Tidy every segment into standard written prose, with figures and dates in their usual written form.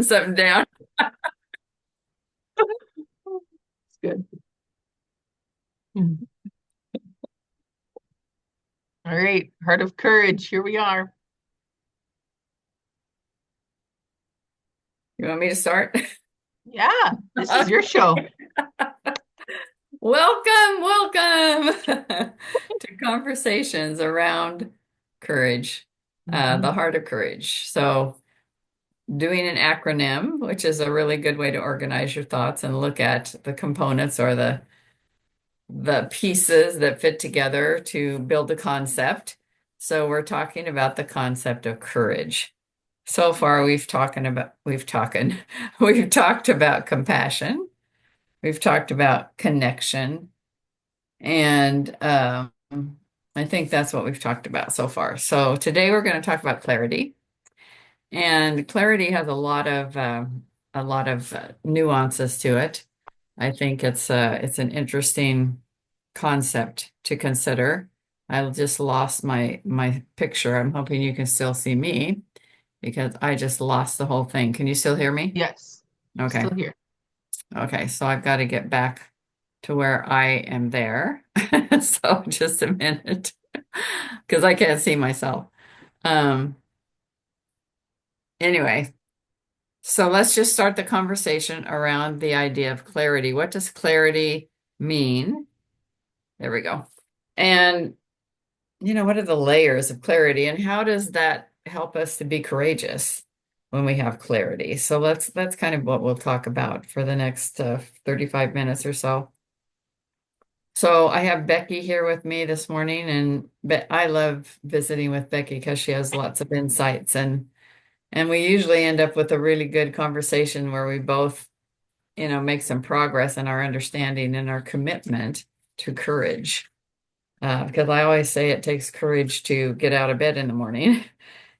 something down. It's good. Hmm. All right, Heart of Courage. Here we are. You want me to start? Yeah, this is your Okay. show. Welcome to conversations around courage, the Mhm. heart of courage. So, doing an acronym, which is a really good way to organize your thoughts and look at the components or the pieces that fit together to build a concept. So, we're talking about the concept of courage. So far, we've talked about compassion. We've talked about connection, and I think that's what we've talked about so far. So today we're going to talk about clarity, and clarity has a lot of nuances to it. I think it's an interesting concept to consider. I just lost my picture. I'm hoping you can still see me because I just lost the whole thing. Can you still hear me? Yes, Okay. still here. Okay, so I've got to get back to where I am there. So just a minute, because I can't see myself. Um, anyway, so let's just start the conversation around the idea of clarity. What does clarity mean? There we go. And what are the layers of clarity, and how does that help us to be courageous when we have clarity? So that's kind of what we'll talk about for the next 35 minutes or so. So I have Becky here with me this morning, and I love visiting with Becky because she has lots of insights, and we usually end up with a really good conversation where we both, make some progress in our understanding and our commitment to courage. Because I always say it takes courage to get out of bed in the morning,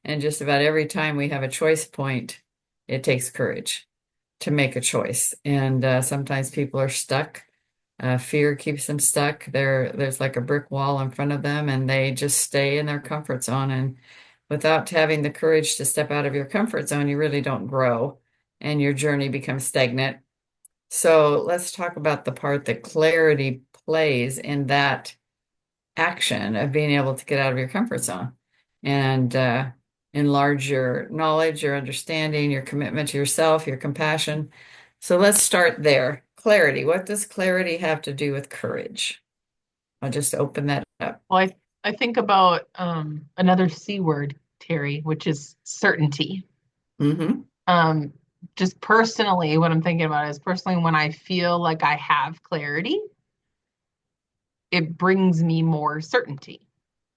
and just about every time we have a choice point, it takes courage to make a choice. And sometimes people are stuck. Fear keeps them stuck. There's like a brick wall in front of them, and they just stay in their comfort zone. And without having the courage to step out of your comfort zone, you really don't grow, and your journey becomes stagnant. So let's talk about the part that clarity plays in that action of being able to get out of your comfort zone and enlarge your knowledge, your understanding, your commitment to yourself, your compassion. So let's start there. Clarity. What does clarity have to do with courage? I'll just open that up. Well, I think about another C word, Terry, which is certainty. Hmm. Um, just personally, what I'm thinking about is personally when I feel like I have clarity, it brings me more certainty.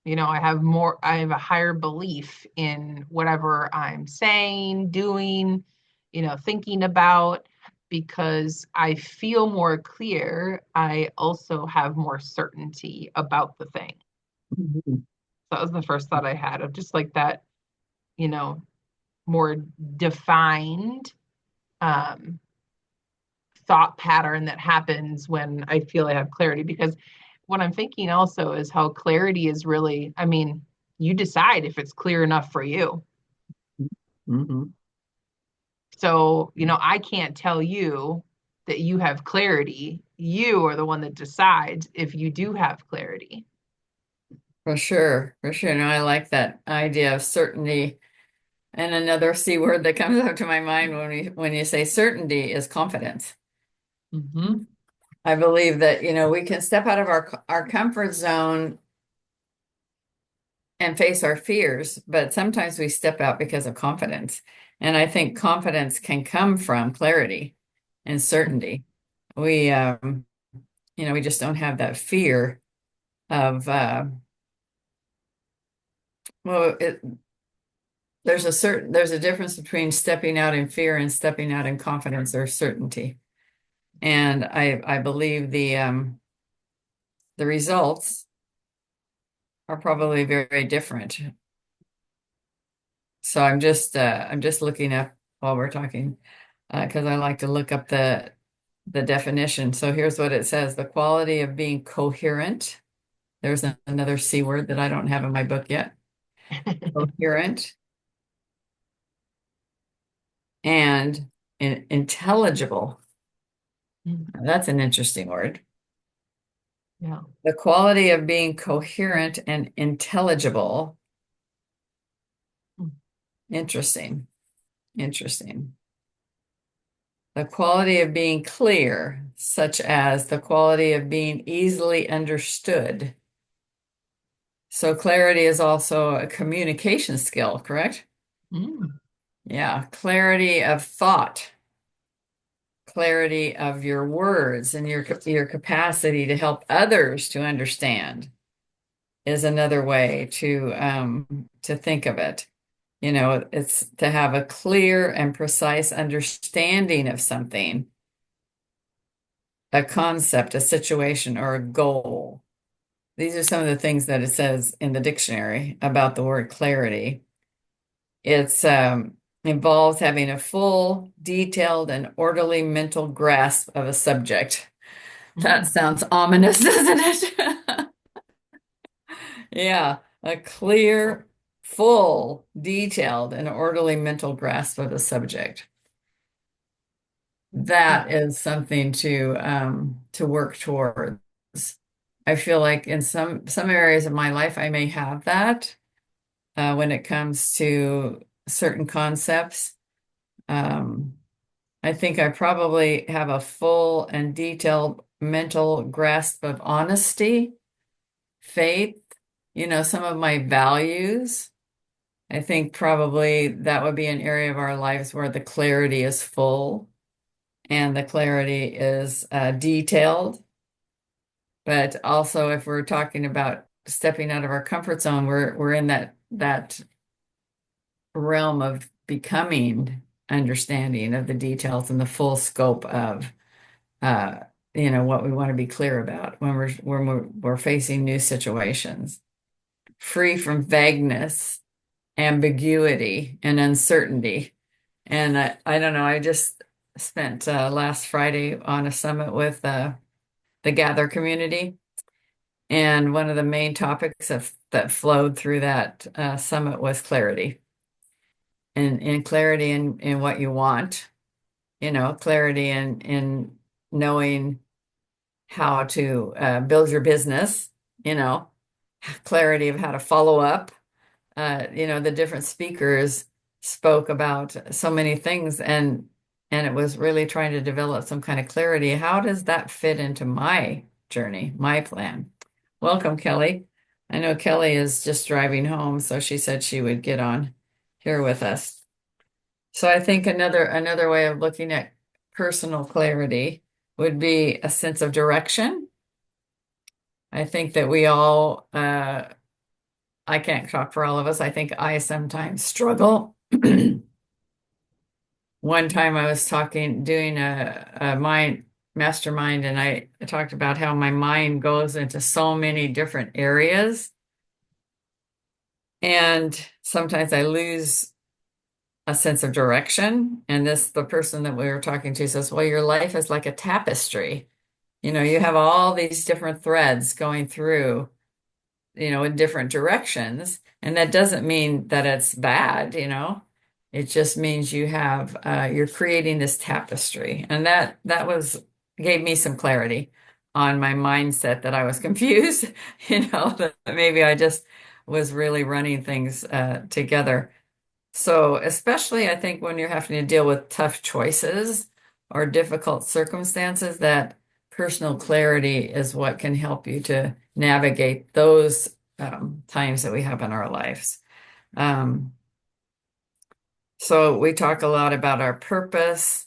I have a higher belief in whatever I'm saying, doing, thinking about, because I feel more clear. I also have more certainty about the thing. Mhm. That was the first thought I had of just like that, you know, more defined um, thought pattern that happens when I feel I have clarity. Because what I'm thinking also is how clarity is really, I mean, you decide if it's clear enough for you. Mhm. So, I can't tell you that you have clarity. You are the one that decides if you do have clarity. For sure. For sure. No, I like that idea of certainty. And another C word that comes up to my mind when you say certainty is confidence. Hmm. I believe that, we can step out of our comfort zone and face our fears, but sometimes we step out because of confidence. And I think confidence can come from clarity and certainty. We, we just don't have that fear of, well, there's a difference between stepping out in fear and stepping out in confidence or certainty. And I believe the results are probably very different. So I'm just looking up while we're talking because I like to look up the definition. So here's what it says: the quality of being coherent. There's another C word that I don't have in my book yet. Coherent and intelligible. Mm. That's an interesting word. Yeah. The quality of being coherent and intelligible. Mm. Interesting. Interesting. The quality of being clear, such as the quality of being easily understood. So clarity is also a communication skill, correct? Mm. Yeah, clarity of thought, clarity of your words and your capacity to help others to understand is another way to think of it. You know, it's to have a clear and precise understanding of something, a concept, a situation, or a goal. These are some of the things that it says in the dictionary about the word clarity. It's involves having a full, detailed, and orderly mental grasp of a subject. That Mm. sounds ominous, doesn't it? Yeah, a clear, full, detailed, and orderly mental grasp of a subject. That Yeah. is something to work towards. I feel like in some areas of my life, I may have that when it comes to certain concepts. Um, I think I probably have a full and detailed mental grasp of honesty, faith, some of my values. I think probably that would be an area of our lives where the clarity is full and the clarity is detailed. But also, if we're talking about stepping out of our comfort zone, we're in that realm of becoming understanding of the details and the full scope of uh, what we want to be clear about when we're facing new situations, free from vagueness, ambiguity, and uncertainty. And I don't know, I just spent last Friday on a summit with the Gather community. And one of the main topics that flowed through that summit was clarity and clarity in what you want, clarity in knowing how to build your business, you know, clarity of how to follow up. The different speakers spoke about so many things and it was really trying to develop some kind of clarity. How does that fit into my journey, my plan? Welcome, Kelly. I know Kelly is just driving home, so she said she would get on here with us. So I think another way of looking at personal clarity would be a sense of direction. I think that we all I can't talk for all of us. I think I sometimes struggle. One time I was doing a mind mastermind, and I talked about how my mind goes into so many different areas. And sometimes I lose a sense of direction. And the person that we were talking to says, well, your life is like a tapestry. You have all these different threads going through, in different directions. And that doesn't mean that it's bad, It just means you're creating this tapestry. And that gave me some clarity on my mindset that I was confused, that maybe I just was really running things together. So, especially I think when you're having to deal with tough choices or difficult circumstances, that personal clarity is what can help you to navigate those times that we have in our lives. Um, so, we talk a lot about our purpose,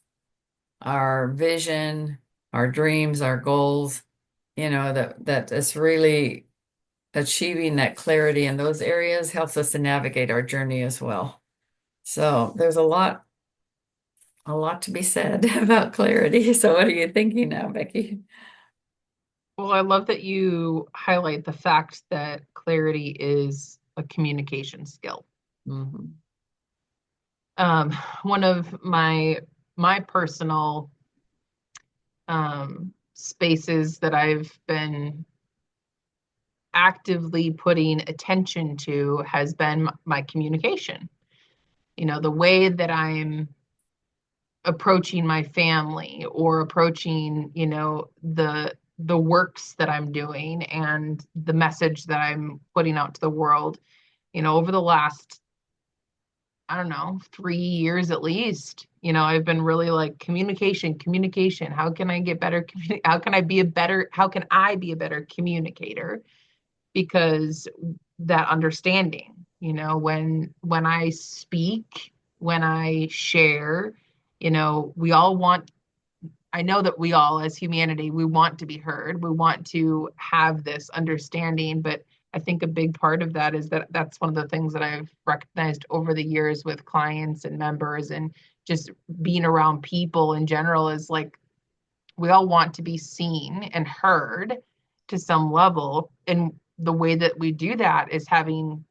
our vision, our dreams, our goals, that it's really achieving that clarity in those areas helps us to navigate our journey as well. So, there's a lot to be said about clarity. So what are you thinking now, Becky? Well, I love that you highlight the fact that clarity is a communication skill. Hmm. Um, one of my personal spaces that I've been actively putting attention to has been my communication. The way that I'm approaching my family or approaching, the works that I'm doing and the message that I'm putting out to the world, over the last, I don't know, 3 years at least, I've been really like communication, communication. How can I get better? How can I be a better communicator? Because that understanding, when I speak, when I share, we all want, I know that we all as humanity, we want to be heard. We want to have this understanding, but I think a big part of that is that that's one of the things that I've recognized over the years with clients and members and just being around people in general is like we all want to be seen and heard to some level. And the way that we do that is having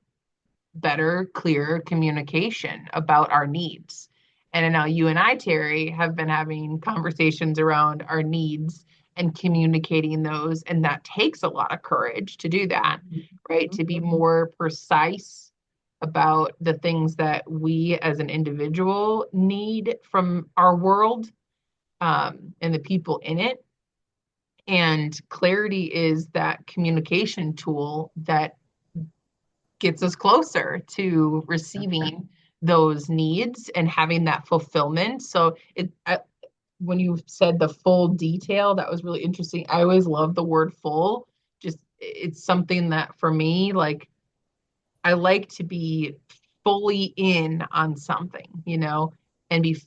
better, clearer communication about our needs. And I know you and I, Terry, have been having conversations around our needs and communicating those. And that takes a lot of courage to do that, right? To be more precise about the things that we as an individual need from our world, and the people in it. And clarity is that communication tool that gets us closer to receiving those needs and having that fulfillment. So when you said the full detail, that was really interesting. I always love the word full. Just it's something that for me, like I like to be fully in on something, and be,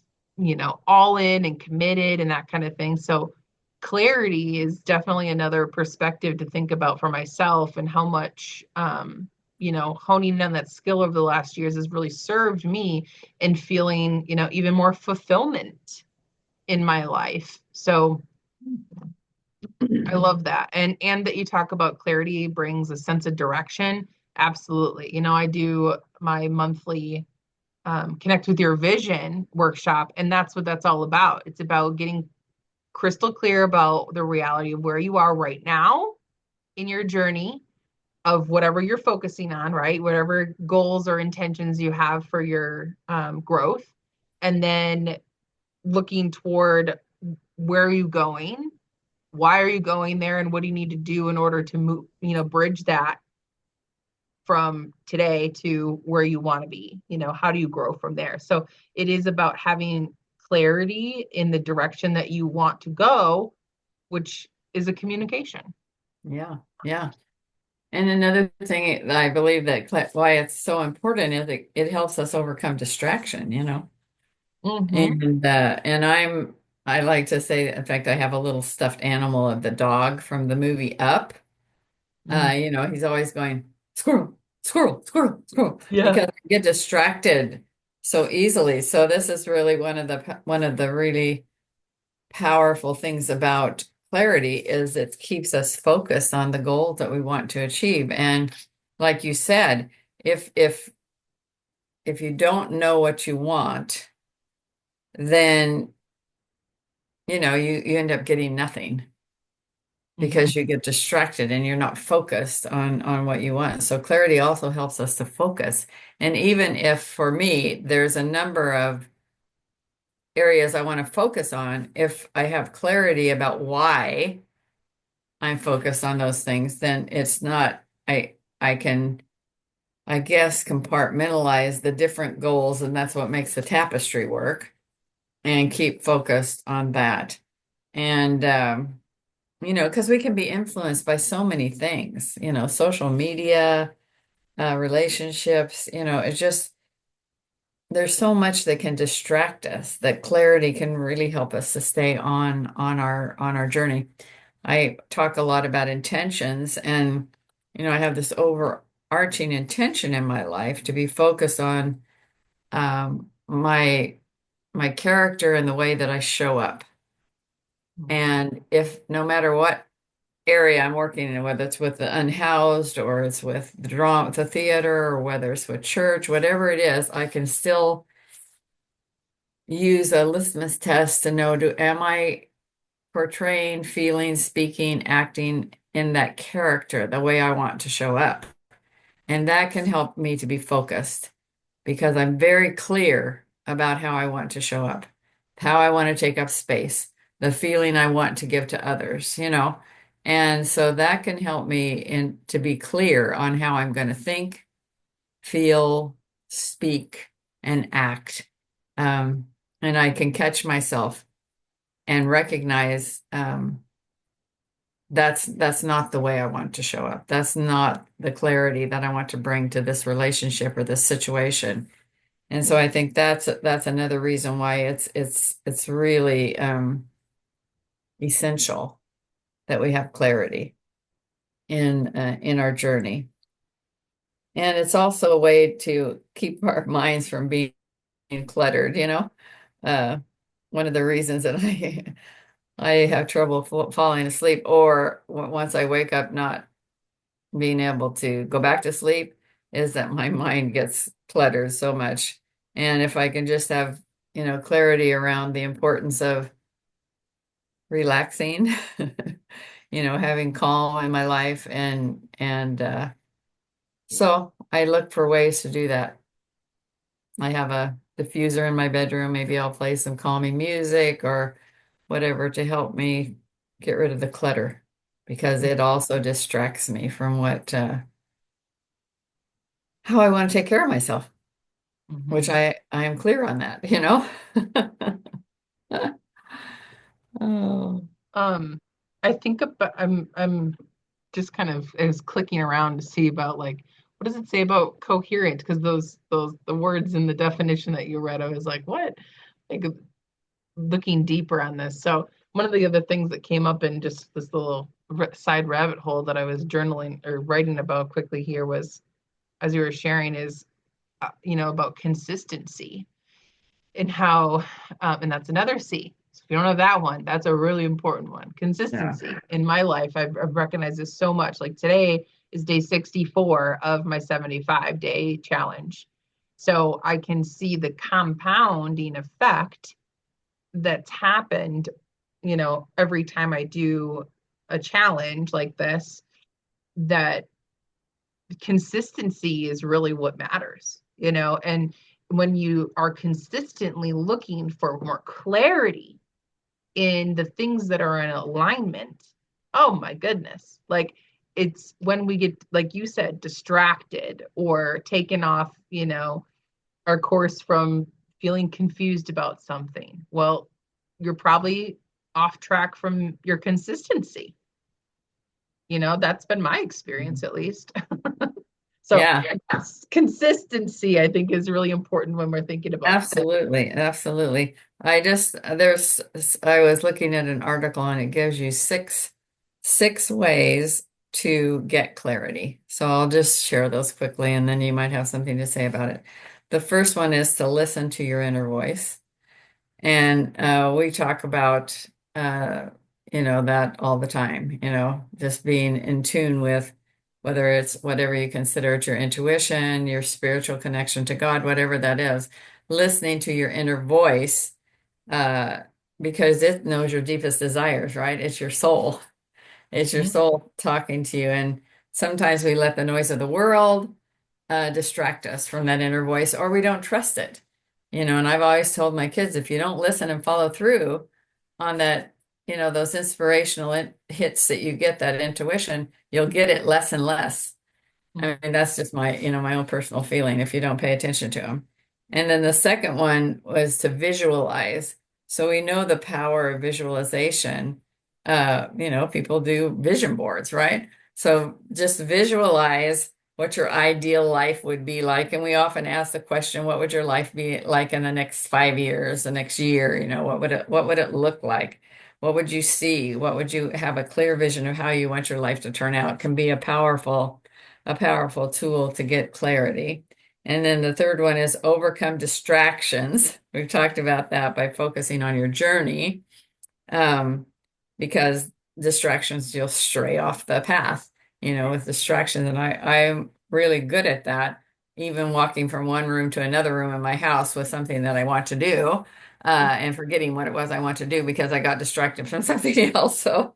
all in and committed and that kind of thing. So clarity is definitely another perspective to think about for myself and how much, honing in on that skill over the last years has really served me in feeling, even more fulfillment in my life. So I love that. And that you talk about clarity brings a sense of direction. Absolutely. I do my monthly Connect with Your Vision workshop, and that's what that's all about. It's about getting crystal clear about the reality of where you are right now in your journey of whatever you're focusing on, right? Whatever goals or intentions you have for your growth. And then looking toward where are you going? Why are you going there? And what do you need to do in order to move, bridge that from today to where you want to be? How do you grow from there? So it is about having clarity in the direction that you want to go, which is a communication. Yeah, yeah. And another thing that I believe that why it's so important is it helps us overcome distraction, Mm-hmm. And I like to say, in fact, I have a little stuffed animal of the dog from the movie Up. He's always going squirrel, squirrel, squirrel, squirrel Yeah. because I get distracted so easily. So this is really one of the really powerful things about clarity is it keeps us focused on the goals that we want to achieve. And like you said, if you don't know what you want, then you end up getting nothing Mm-hmm. because you get distracted and you're not focused on what you want. So clarity also helps us to focus. And even if for me there's a number of areas I want to focus on, if I have clarity about why I'm focused on those things, then it's not, I can, I guess, compartmentalize the different goals, and that's what makes the tapestry work and keep focused on that. And because we can be influenced by so many things, social media, relationships, it's just there's so much that can distract us that clarity can really help us to stay on our journey. I talk a lot about intentions, and I have this overarching intention in my life to be focused on my character and the way that I show up. And if no matter what area I'm working in, whether it's with the unhoused or it's with the drama, the theater, or whether it's with church, whatever it is, I can still use a litmus test to know, am I portraying, feeling, speaking, acting in that character the way I want to show up. And that can help me to be focused because I'm very clear about how I want to show up. how I want to take up space, the feeling I want to give to others, you know. And so that can help me in to be clear on how I'm going to think, feel, speak, and act. Um, and I can catch myself and recognize that's not the way I want to show up. That's not the clarity that I want to bring to this relationship or this situation. And so I think that's another reason why it's really essential that we have clarity in our journey. And it's also a way to keep our minds from being cluttered, you know. Uh, one of the reasons that I have trouble falling asleep, or once I wake up not being able to go back to sleep, is that my mind gets cluttered so much. And if I can just have, clarity around the importance of relaxing, having calm in my life, and so I look for ways to do that. I have a diffuser in my bedroom. Maybe I'll play some calming music or whatever to help me get rid of the clutter because it also distracts me from what how I want to take care of myself, which Mhm. I am clear on that, you know. Oh, Um, I think about I'm just kind of is clicking around to see about like what does it say about coherent? Because those the words in the definition that you read, I was like, what? Like looking deeper on this. So one of the other things that came up in just this little side rabbit hole that I was journaling or writing about quickly here was as you were sharing is about consistency and how, and that's another C. So if you don't know that one, that's a really important one. yeah. Consistency in my life, I've recognized this so much. Like today is day 64 of my 75-day challenge. So I can see the compounding effect that's happened, every time I do a challenge like this, that consistency is really what matters, and when you are consistently looking for more clarity in the things that are in alignment, oh my goodness, like it's when we get, like you said, distracted or taken off, our course from feeling confused about something. Well, you're probably off track from your consistency. That's been my experience at least. So Yeah, yes, consistency, I think, is really important when we're thinking about clarity. absolutely. Absolutely. I was looking at an article and it gives you six ways to get clarity. So I'll just share those quickly and then you might have something to say about it. The first one is to listen to your inner voice. And we talk about, uh, that all the time, just being in tune with whether it's whatever you consider it, your intuition, your spiritual connection to God, whatever that is, listening to your inner voice, uh, because it knows your deepest desires, right? It's your soul. It's your Mhm. soul talking to you. And sometimes we let the noise of the world distract us from that inner voice, or we don't trust it. And I've always told my kids, if you don't listen and follow through on that, those inspirational hits that you get, that intuition, you'll get it less and less. I mean, that's just my own personal feeling if you don't pay attention to them. And then the second one was to visualize. So we know the power of visualization. People do vision boards, right? So just visualize what your ideal life would be like. And we often ask the question, what would your life be like in the next 5 years, the next year? What would it look like? What would you see? What would you have a clear vision of how you want your life to turn out? Can be a powerful tool to get clarity. And then the third one is overcome distractions. We've talked about that by focusing on your journey, um, because distractions, you'll stray off the path, with distractions. And I'm really good at that, even walking from one room to another room in my house with something that I want to do, and forgetting what it was I want to do because I got distracted from something else. So,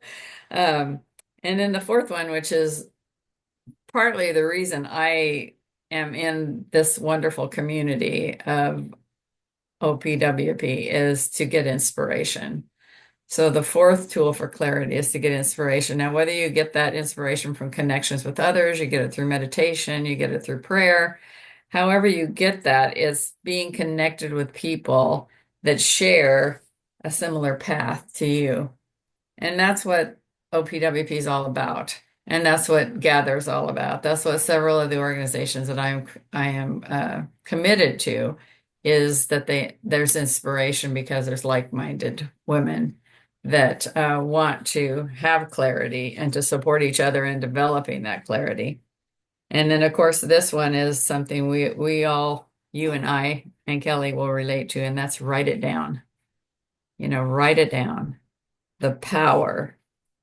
um, and then the fourth one, which is partly the reason I am in this wonderful community of OPWP is to get inspiration. So the fourth tool for clarity is to get inspiration. Now, whether you get that inspiration from connections with others, you get it through meditation, you get it through prayer, however you get that is being connected with people that share a similar path to you. And that's what OPWP is all about. And that's what Gather is all about. That's what several of the organizations that I am committed to is that there's inspiration because there's like-minded women that want to have clarity and to support each other in developing that clarity. And then of course this one is something we all, you and I and Kelly will relate to, and that's write it down. Write it down. The power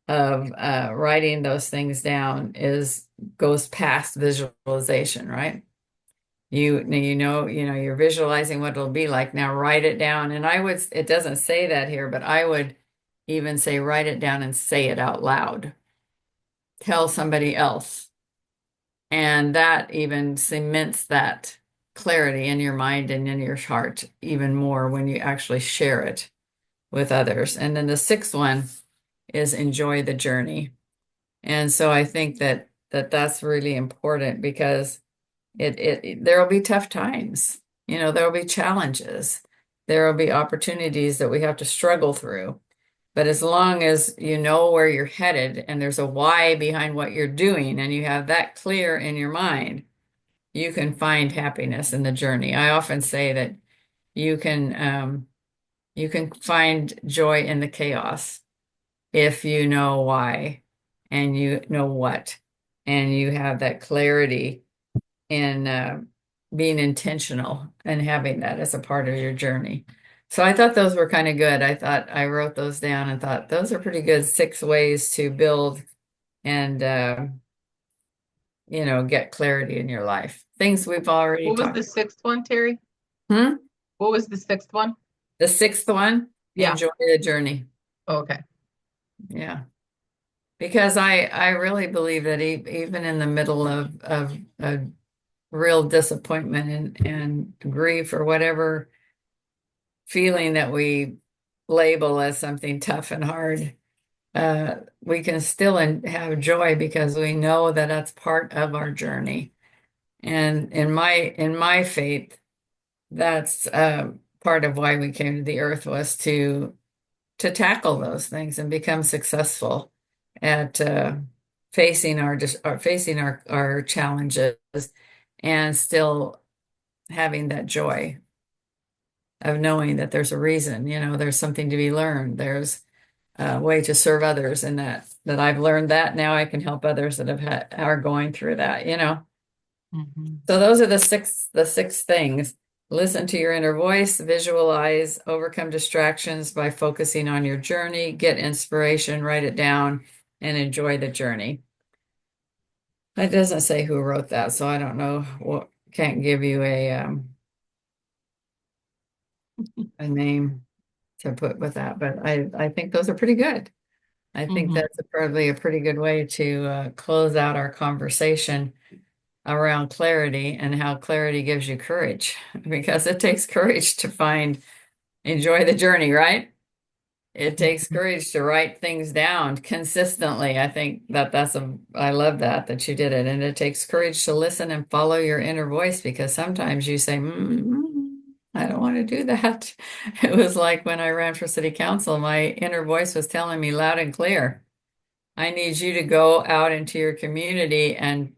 of writing those things down is goes past visualization, right? You're visualizing what it'll be like. Now write it down. And it doesn't say that here, but I would even say write it down and say it out loud. Tell somebody else. And that even cements that clarity in your mind and in your heart even more when you actually share it with others. And then the sixth one is enjoy the journey. And so I think that's really important because there will be tough times. There will be challenges. There will be opportunities that we have to struggle through. But as long as you know where you're headed and there's a why behind what you're doing and you have that clear in your mind, you can find happiness in the journey. I often say that you can you can find joy in the chaos if you know why and you know what, and you have that clarity in being intentional and having that as a part of your journey. So I thought those were kind of good. I thought I wrote those down and thought those are pretty good 6 ways to build and get clarity in your life. Things we've already What was talked the sixth one, Terry? about. What was the sixth one? The sixth one, Yeah. enjoy the journey. Okay. Yeah. Because I really believe that even in the middle of a real disappointment and grief or whatever feeling that we label as something tough and hard, we can still have joy because we know that that's part of our journey. And in my faith, that's part of why we came to the earth was to tackle those things and become successful at facing our challenges and still having that joy of knowing that there's a reason, there's something to be learned. There's a way to serve others, and that I've learned that now I can help others that are going through that. Mhm. So those are the six things. Listen to your inner voice, visualize, overcome distractions by focusing on your journey, get inspiration, write it down, and enjoy the journey. It doesn't say who wrote that, so I don't know can't give you a name to put with that, but I think those are pretty good. I think Mhm. that's probably a pretty good way to close out our conversation around clarity and how clarity gives you courage because it takes courage to enjoy the journey, right? It takes Mhm. courage to write things down consistently. I think I love that you did it. And it takes courage to listen and follow your inner voice because sometimes you say, I don't want to do that. It was like when I ran for city council, my inner voice was telling me loud and clear, I need you to go out into your community and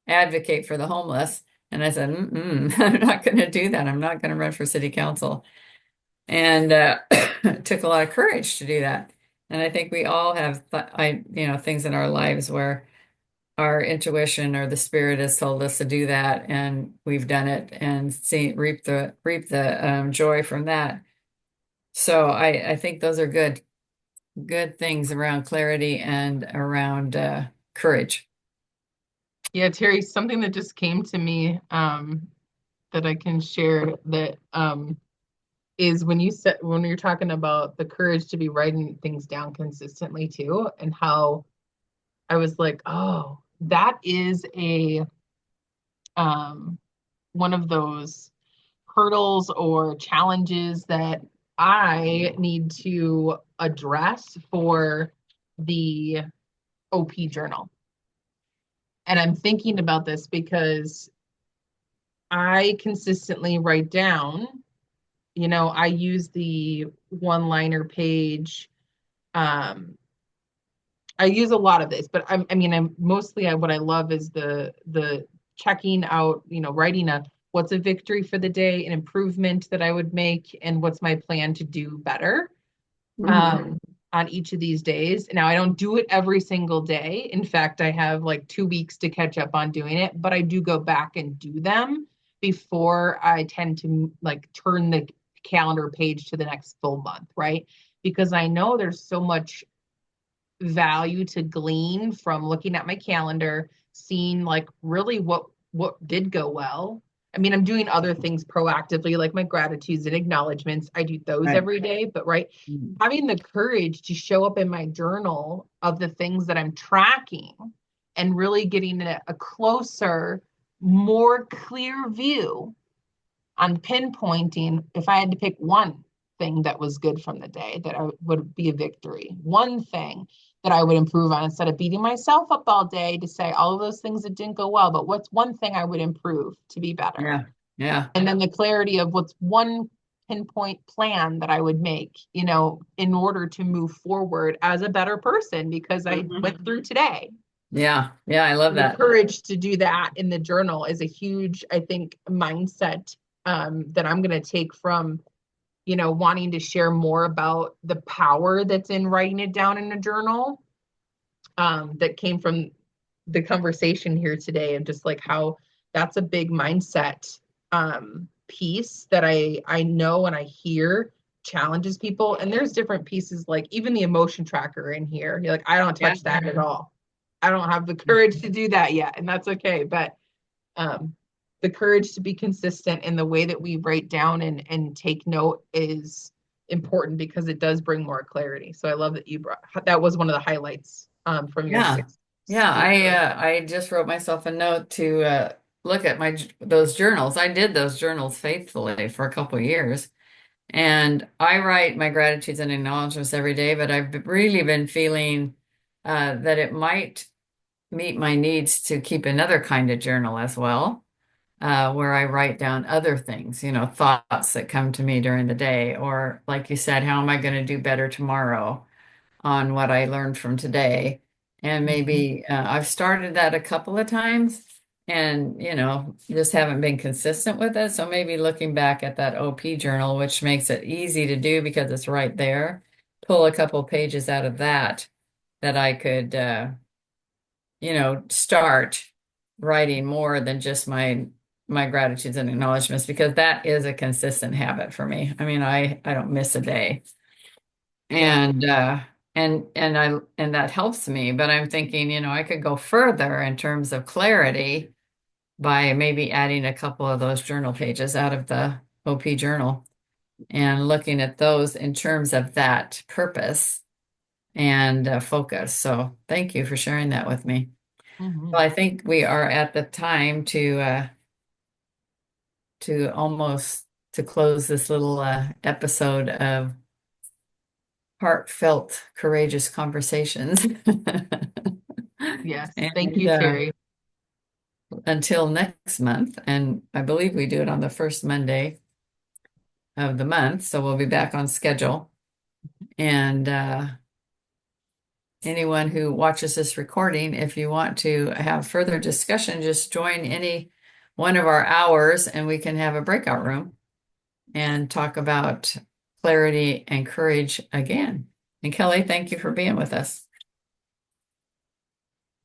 advocate for the homeless. And I said, I'm not going to do that. I'm not going to run for city council. And it took a lot of courage to do that. And I think we all have, things in our lives where our intuition or the spirit has told us to do that, and we've done it and reap the joy from that. So I think those are good things around clarity and around courage. Yeah, Terry, something that just came to me that I can share that is when you're talking about the courage to be writing things down consistently too, and how I was like, oh, that is a um one of those. hurdles or challenges that I need to address for the OP journal. And I'm thinking about this because I consistently write down, I use the one-liner page. Um, I use a lot of this, but I'm mostly what I love is the checking out, writing what's a victory for the day, an improvement that I would make, and what's my plan to do better Mhm. um, on each of these days. Now, I don't do it every single day. In fact, I have like 2 weeks to catch up on doing it, but I do go back and do them before I tend to like turn the calendar page to the next full month, right? Because I know there's so much value to glean from looking at my calendar, seeing like really what did go well. I mean, I'm doing other things proactively, like my gratitudes and acknowledgments. I do those Right. every day, but right, Mhm. having the courage to show up in my journal of the things that I'm tracking and really getting a closer, more clear view on pinpointing if I had to pick one thing that was good from the day that would be a victory, one thing that I would improve on instead of beating myself up all day to say all of those things that didn't go well, but what's one thing I would improve to be better? Yeah. Yeah. And then the clarity of what's one pinpoint plan that I would make, in order to move forward as a better person because I Mhm. went through today. Yeah. Yeah. I love The that. courage to do that in the journal is a huge, I think, mindset that I'm going to take from, wanting to share more about the power that's in writing it down in a journal that came from the conversation here today and just like how that's a big mindset piece that I know and I hear challenges people. And there's different pieces, like even the emotion tracker in here. You're like, I don't Yeah. touch that at all. I don't have the courage to do that yet, and that's okay. But um, the courage to be consistent in the way that we write down and take note is important because it does bring more clarity. So I love that you brought that was one of the highlights from your Yeah. sixth Yeah. week. I just wrote myself a note to look at those journals. I did those journals faithfully for a couple of years. And I write my gratitudes and acknowledgments every day, but I've really been feeling that it might meet my needs to keep another kind of journal as well, where I write down other things, thoughts that come to me during the day, or like you said, how am I going to do better tomorrow on what I learned from today? And Mhm. maybe I've started that a couple of times and, just haven't been consistent with it. So maybe looking back at that OP journal, which makes it easy to do because it's right there, pull a couple pages out of that I could, start writing more than just my gratitudes and acknowledgments because that is a consistent habit for me. I mean, I don't miss a day. Yeah. And and that helps me, but I'm thinking, I could go further in terms of clarity by maybe adding a couple of those journal pages out of the OP journal and looking at those in terms of that purpose and focus. So thank you for sharing that with me. Well, Mhm. I think we are at the time to almost to close this little episode of heartfelt, courageous conversations. Yes. Thank And you, Terry. until next month, and I believe we do it on the first Monday of the month, so we'll be back on schedule. And anyone who watches this recording, if you want to have further discussion, just join any one of our hours and we can have a breakout room and talk about clarity and courage again. And Kelly, thank you for being with us.